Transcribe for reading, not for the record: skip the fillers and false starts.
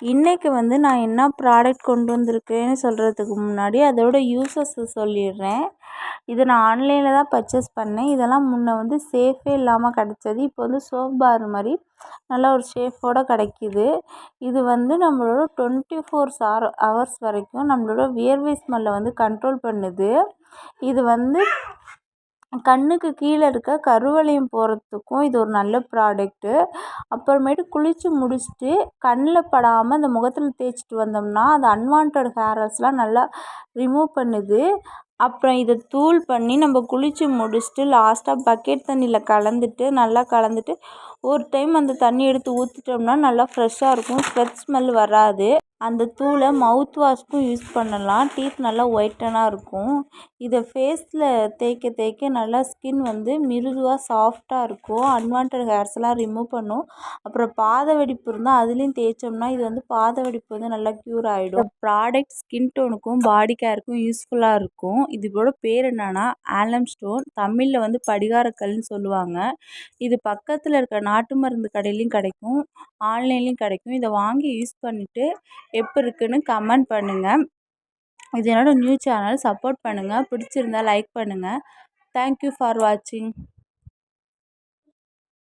இன்றைக்கி வந்து நான் என்ன ப்ராடக்ட் கொண்டு வந்திருக்கேன்னு சொல்கிறதுக்கு முன்னாடி அதோட யூசஸ் சொல்லிடுறேன். இது நான் ஆன்லைனில் தான் பர்ச்சேஸ் பண்ணேன். இதெல்லாம் முன்ன வந்து சேஃபே இல்லாமல் கிடச்சது. இப்போ வந்து சோப் பார் மாதிரி நல்லா ஒரு சேஃபோடு கிடைக்கிது. இது வந்து நம்மளோட 24 ஹவர்ஸ் வரைக்கும் நம்மளோட வியர்வை ஸ்மெல்லை வந்து கண்ட்ரோல் பண்ணுது. இது வந்து கண்ணுக்கு கீழே இருக்க கருவளையம் போகிறதுக்கும் இது ஒரு நல்ல ப்ராடக்ட்டு. அப்புறமேட்டு குளித்து முடிச்சுட்டு கண்ணில் படாமல் அந்த முகத்தில் தேய்ச்சிட்டு வந்தோம்னா அது அன்வான்ட் ஹேர்ஸ்லாம் நல்லா ரிமூவ் பண்ணுது. அப்புறம் இதை தூள் பண்ணி நம்ம குளித்து முடிச்சுட்டு லாஸ்ட்டாக பக்கெட் தண்ணியில் நல்லா கலந்துட்டு ஒரு டைம் அந்த தண்ணி எடுத்து ஊற்றிட்டோம்னா நல்லா ஃப்ரெஷ்ஷாக இருக்கும். ஸ்வெட் ஸ்மெல் வராது. அந்த தூளை மவுத் வாஷ்க்கும் யூஸ் பண்ணலாம். டீத் நல்லா ஒயிட்டனாக இருக்கும். இதை ஃபேஸில் தேய்க்க தேய்க்க நல்லா ஸ்கின் வந்து மிருதுவாக சாஃப்டாக இருக்கும். அன்வான்ட் ஹேர்ஸ்லாம் ரிமூவ் பண்ணும். அப்புறம் பாத வெடிப்பு இருந்தால் அதுலேயும் தேய்ச்சோம்னா இது வந்து பாத வெடிப்பு வந்து நல்லா க்யூர் ஆகிடும். இந்த ப்ராடக்ட் ஸ்கின் டோனுக்கும் பாடி கேருக்கும் யூஸ்ஃபுல்லாக இருக்கும். இதோட பேர் என்னன்னா ஆலம் ஸ்டோன். தமிழில் வந்து படிகாரக்கல்னு சொல்லுவாங்க. இது பக்கத்தில் இருக்க நாட்டு மருந்து கடையிலையும் கிடைக்கும், ஆன்லைன்லேயும் கிடைக்கும். இதை வாங்கி யூஸ் பண்ணிவிட்டு எப்படி இருக்குன்னு கமெண்ட் பண்ணுங்கள். இது என்னோடய நியூ சேனல். சப்போர்ட் பண்ணுங்கள். பிடிச்சிருந்தா லைக் பண்ணுங்கள். தேங்க்யூ ஃபார் வாட்சிங்.